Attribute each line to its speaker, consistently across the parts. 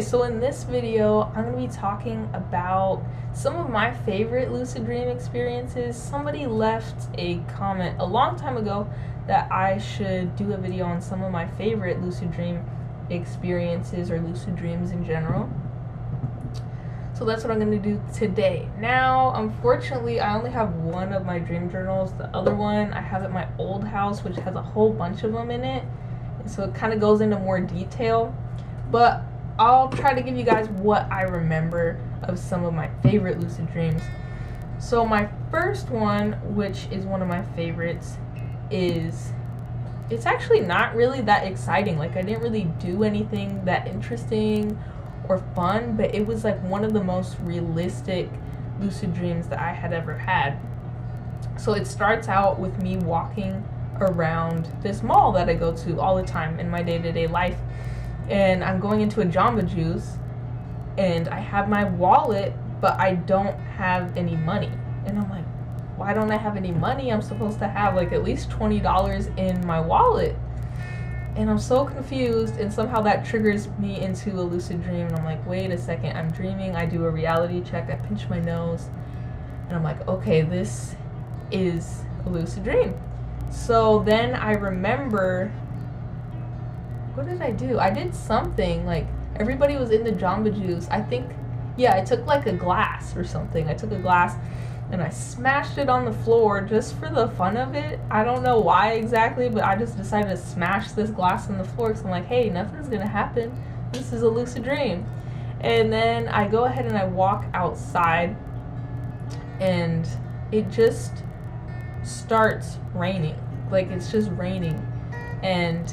Speaker 1: So in this video, I'm going to be talking about some of my favorite lucid dream experiences. Somebody left a comment a long time ago that I should do a video on some of my favorite lucid dream experiences or lucid dreams in general. So that's what I'm going to do today. Now, unfortunately, I only have one of my dream journals. The other one I have at my old house, which has a whole bunch of them in it. And so it kind of goes into more detail. But I'll try to give you guys what I remember of some of my favorite lucid dreams. So my first one, which is one of my favorites, it's actually not really that exciting. Like, I didn't really do anything that interesting or fun, but it was like one of the most realistic lucid dreams that I had ever had. So it starts out with me walking around this mall that I go to all the time in my day-to-day life. And I'm going into a Jamba Juice, and I have my wallet, but I don't have any money. And I'm like, why don't I have any money? I'm supposed to have like at least $20 in my wallet. And I'm so confused, and somehow that triggers me into a lucid dream. And I'm like, wait a second, I'm dreaming. I do a reality check. I pinch my nose, and I'm like, okay, this is a lucid dream. So then I remember, what did I do? I did something, like everybody was in the Jamba Juice. I think, yeah, I took like a glass or something. I took a glass and I smashed it on the floor just for the fun of it. I don't know why exactly, but I just decided to smash this glass on the floor because I'm like, hey, nothing's gonna happen. This is a lucid dream. And then I go ahead and I walk outside, and it just starts raining. Like, it's just raining. And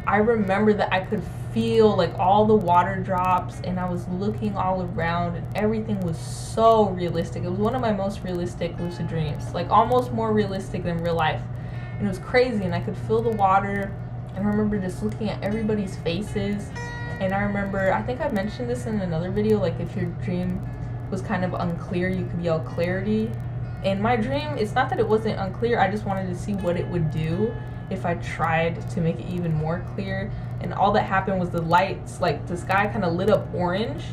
Speaker 1: I remember that I could feel like all the water drops, and I was looking all around, and everything was so realistic. It was one of my most realistic lucid dreams, like almost more realistic than real life. And it was crazy, and I could feel the water, and I remember just looking at everybody's faces. And I remember, I think I mentioned this in another video, like if your dream was kind of unclear, you could yell clarity. In my dream, it's not that it wasn't unclear, I just wanted to see what it would do if I tried to make it even more clear. And all that happened was the lights, like the sky kind of lit up orange,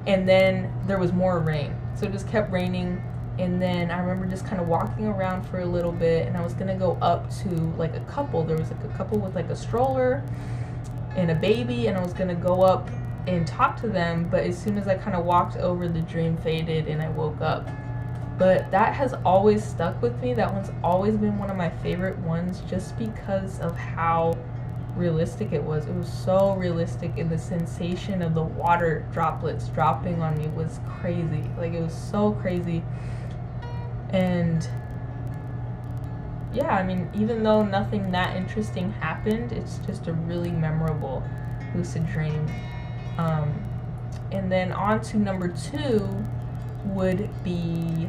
Speaker 1: and then there was more rain. So it just kept raining. And then I remember just kind of walking around for a little bit, and I was gonna go up to like a couple. There was like a couple with like a stroller and a baby, and I was gonna go up and talk to them, but as soon as I kind of walked over, the dream faded and I woke up. But that has always stuck with me. That one's always been one of my favorite ones just because of how realistic it was. It was so realistic, and the sensation of the water droplets dropping on me was crazy. Like, it was so crazy. And yeah, I mean, even though nothing that interesting happened, it's just a really memorable lucid dream. And then on to number 2 would be,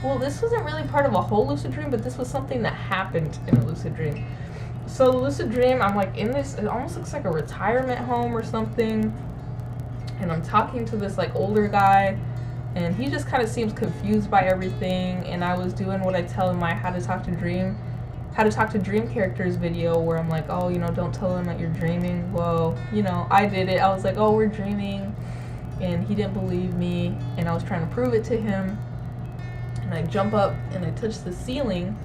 Speaker 1: well, this wasn't really part of a whole lucid dream, but this was something that happened in a lucid dream. So the lucid dream, I'm like in this, it almost looks like a retirement home or something, and I'm talking to this like older guy, and he just kind of seems confused by everything. And I was doing what I tell in my how to talk to dream characters video, where I'm like, oh, don't tell them that you're dreaming. Well, I did it. I was like, oh, we're dreaming. And he didn't believe me, and I was trying to prove it to him. And I jump up and I touch the ceiling,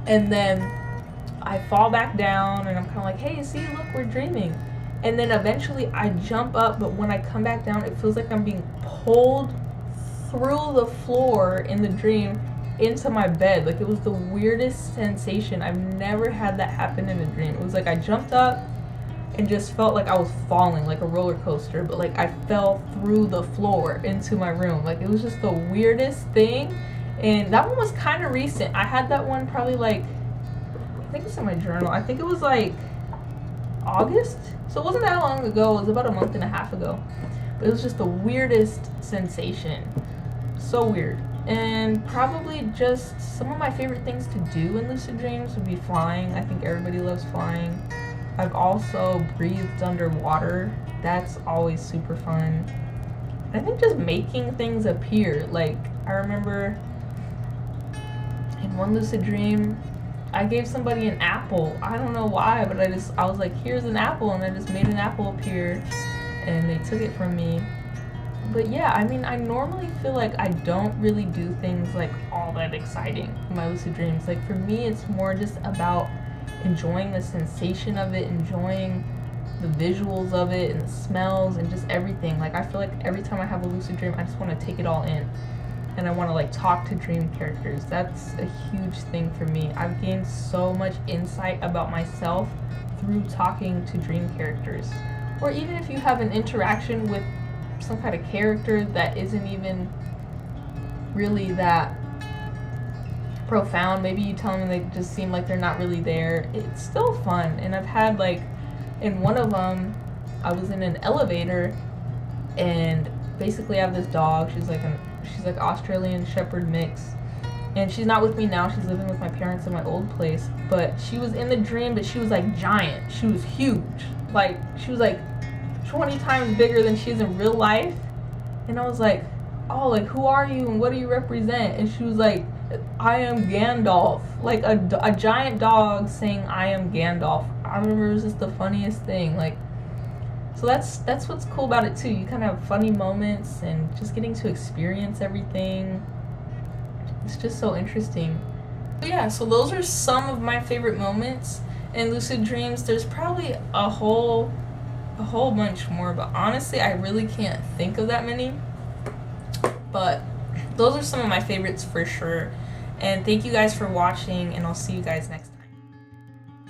Speaker 1: and then I fall back down, and I'm kind of like, hey, see, look, we're dreaming. And then eventually I jump up, but when I come back down, it feels like I'm being pulled through the floor in the dream into my bed. Like, it was the weirdest sensation. I've never had that happen in a dream. It was like I jumped up and just felt like I was falling, like a roller coaster, but like I fell through the floor into my room. Like, it was just the weirdest thing. And that one was kind of recent. I had that one probably like, I think it's in my journal, I think it was like August, so it wasn't that long ago. It was about a month and a half ago, but it was just the weirdest sensation. So weird. And probably just some of my favorite things to do in lucid dreams would be flying. I think everybody loves flying. I've also breathed underwater. That's always super fun. I think just making things appear. Like, I remember in one lucid dream, I gave somebody an apple. I don't know why, but I was like, here's an apple, and I just made an apple appear, and they took it from me. But yeah, I mean, I normally feel like I don't really do things like all that exciting in my lucid dreams. Like for me, it's more just about enjoying the sensation of it, enjoying the visuals of it and the smells and just everything. Like I feel like every time I have a lucid dream, I just want to take it all in. And I want to like talk to dream characters. That's a huge thing for me. I've gained so much insight about myself through talking to dream characters. Or even if you have an interaction with some kind of character that isn't even really that profound, maybe you tell them they just seem like they're not really there, it's still fun. And I've had like, in one of them, I was in an elevator, and basically I have this dog. She's like Australian Shepherd mix, and she's not with me now. She's living with my parents in my old place. But she was in the dream, but she was like giant. She was huge. Like she was like 20 times bigger than she is in real life. And I was like, oh, like who are you and what do you represent? And she was like, I am Gandalf. Like a giant dog saying I am Gandalf. I remember it was just the funniest thing. Like, so that's what's cool about it too. You kind of have funny moments and just getting to experience everything. It's just so interesting. But yeah, so those are some of my favorite moments in lucid dreams. There's probably a whole bunch more, but honestly, I really can't think of that many. But those are some of my favorites for sure. And thank you guys for watching, and I'll see you guys next time.